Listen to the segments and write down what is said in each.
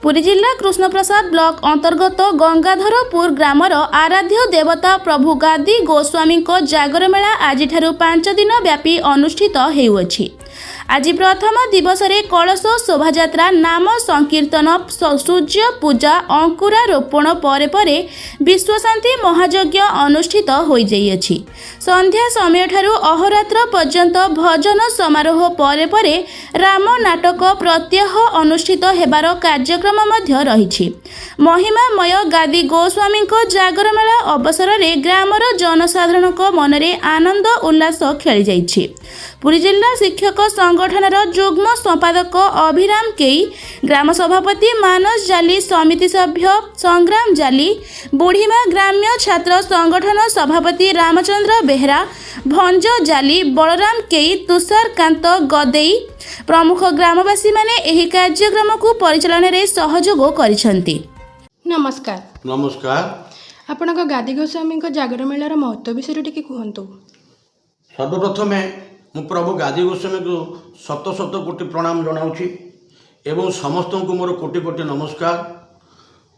पुरी जिला कृष्णप्रसाद ब्लॉक अंतर्गत गंगाधरपुर ग्रामर आराध्य देवता प्रभु गादी गोस्वामी जागर मेला आज 5 दिन व्यापी अनुष्ठित हेउअछि। आज प्रथम दिवस रे कलश शोभायात्रा नाम संकीर्तन सूर्य पूजा अंकुरारोपण परे परे विश्वशांति महायज्ञ अनुष्ठित होई जाइएछि। संध्या समय ठारू अहोरात्र पर्यंत भजन समारोह परे परे राम नाटक प्रत्यह अनुष्ठित हेबार कार्यक्रम मध्य रहिछि। महिमामय गादी गोस्वामी जागर मेला अवसर रे ग्रामर जनसाधारण मनरे आनंद उल्लास खेली जाइछि। पुरी जिला शिक्षक संगठनर जुग्म संपादक अभिराम केई, ग्राम सभापति मानस जाली, समिति सभ्य संग्राम जाली, बुढ़ीमा ग्राम्य छात्र संगठन सभापति रामचंद्र बेहरा, भंज जाली, बलराम केई, तुषारकांत गदेई प्रमुख ग्रामवासी माने एही कार्यक्रम को परिचालन रे सहयोग करिसंती। नमस्कार। नमस्कार। आपणक गादी गोस्वामी जागर मेलार महत्व विषय टिके कहतु। सर्वप्रथमे मु प्रभु गादी गोस्वामी को शत शत कोटि प्रणाम जनाऊँगी एवं समस्त को मोर कोटि कोटि नमस्कार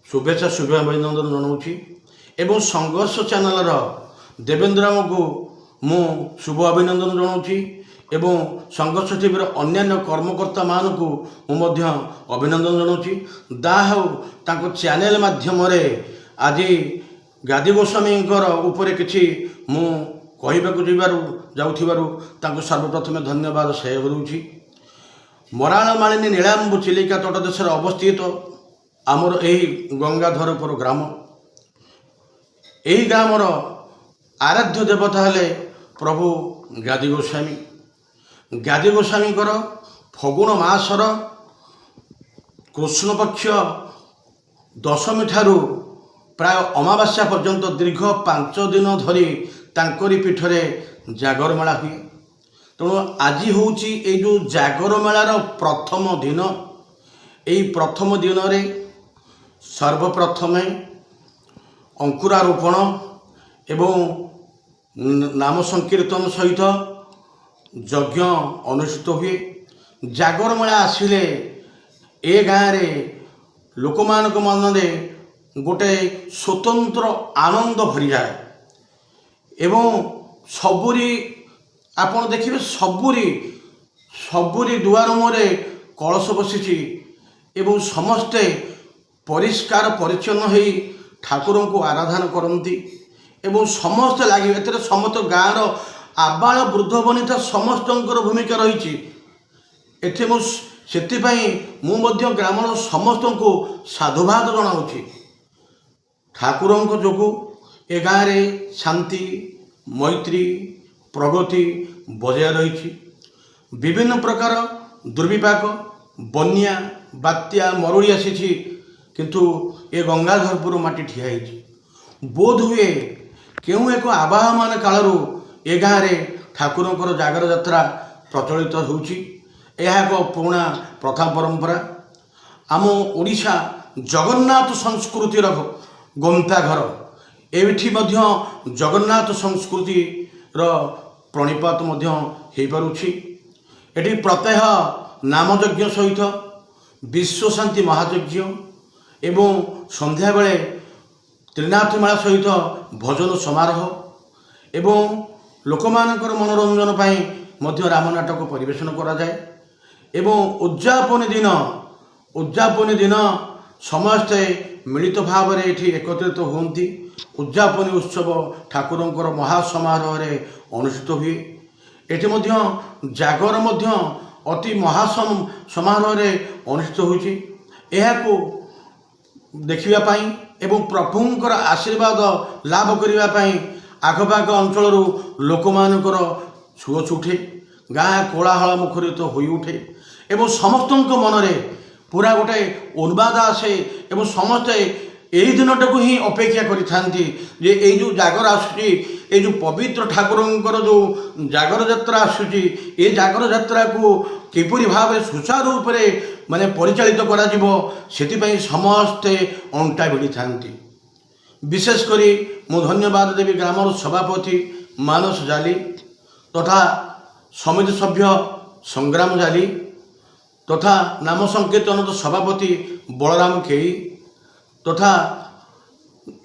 शुभेच्छा शुभ अभिनंदन जनाऊँगी एवं संघर्ष चैनल देवेंद्र को मु शुभ अभिनंदन जनाऊँगी एवं संघर्ष टीवी अन्यान्य कर्मकर्ता मान को मु अभिनंदन जनाऊँगी। दाहू चैनल माध्यम आज गादी गोस्वामी उपरे किछि मु कहवाक जाऊँ सर्वप्रथमे धन्यवाद से करुँची। मराण मालिनी नीलांबु चिलिका तटदेश अवस्थित आमर यही गंगाधरपुर ग्राम, यही ग्रामर आराध्य देवता हेले प्रभु गादी गोस्वामी। गादी गोस्वामी फगुण मासर कृष्ण पक्ष दशमी ठारू प्राय अमावास्या पर्यंत दीर्घ 5 दिन धरी तांकरी पीठरे जागर मेला हुए। तेणु आज हूँ जो जागर मेलार प्रथम दिन। यही प्रथम दिन रे सर्वप्रथमे अंकुरारोपण एवं नाम संकीर्तन सहित यज्ञ अनुष्ठित हुए। जागर मेला आसिले ए गाँव रे लोक मानक मनरे गोटे स्वतंत्र आनंद भरी जाए एवं सबुरी आपण देखिए सबुरी दुआर मुहरे कलश बसी एवं समस्ते परिष्कार परिच्छन्न हो ठाकुर को आराधना करती एवं समस्ते लगे ए समस्त गाँव आबाल वृद्ध वनिता समस्त भूमिका रही। मु ग्रामर समस्त को साधुवाद जनाऊँगी। ठाकुर जो ए गाँव में शांति मैत्री प्रगति बजाय रही। विभिन्न प्रकार दुर्विपाक बन्या बात्या मरुड़ी आसी किंतु ए गंगाधरपुर माटी ठिया बोध हुए क्यों एक आवाहमान कालरू ए गाँव में ठाकुर जागर यात्रा प्रचलित होउछि। यह एक पुराना प्रथा परंपरा आम ओडिशा जगन्नाथ संस्कृतिर गंताघर। एठी मध्य जगन्नाथ संस्कृति प्रणिपात हो पारुछि। एठी प्रत्यह नामयज्ञ सहित विश्वशांति महायज्ञ एवं संध्या बेले त्रिनाथ मेला सहित भजन समारोह एवं लोकमानकर मनोरंजन पाई मध्य राम नाटक परिवेशन करा जाए एवं उद्यापनी दिन समस्ते मिलित भाव में एठी एकत्रित होती। उद्यापनी उत्सव ठाकुरंकर महासमारोह अनुष्ठित हुए। एठी मध्य जागर मध्य अति महासमारोह अनुष्ठित होछि। एहाकु देखिबा पाई एवं प्रभुंकर आशीर्वाद लाभ करिबा पाई आखपाख अंचल लोक मानकर छुओ छुटे गाँ कोलाहल मुखरित होई उठे एवं समस्त मनरे पूरा गोटे उन्माद आसे एवं समस्ते यही दिनटा को ही अपेक्षा करिथांती जे एई जो जागर आसुची ए जो पवित्र ठाकुरंकर जो जागर यात्रा आसुची ए जागर यात्रा को किपरि भाव सुचारू रूप से माने परिचालित करा जिवो सेति पई समस्ते अंटा भिड़ी थांती। विशेष करी मु धन्यवाद देवी ग्रामर सभापति मानस जाली तथा समिति सभ्य संग्राम जाली तथा नाम संकीर्तन सभापति बलराम खेई तथा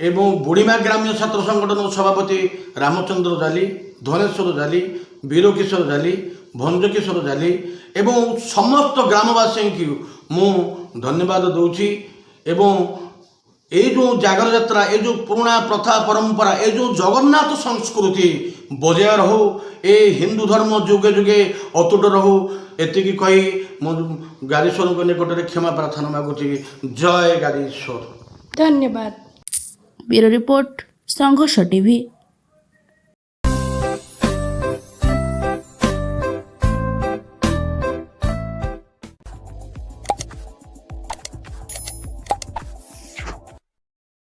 एवं बुढ़ीमा ग्राम्य छात्र संगठन सभापति रामचंद्र जाली, धनेश्वर जाली, वीरकिशोर जाली, भंजकिशोर जाली एवं समस्त ग्रामवासी की मु धन्यवाद दूची। एवं ये जो जागर यात्रा, ये जो पुराना प्रथा परंपरा, ये जो जगन्नाथ संस्कृति बजाय रहू, ये हिंदू धर्म जुगे जुगे अतुट रहू, एतिकी कही मु गादीश्वर को निकट क्षमा प्रार्थना मागुची। जय गादीश्वर। धन्यवाद। ब्यूरो रिपोर्ट संघर्ष टीवी।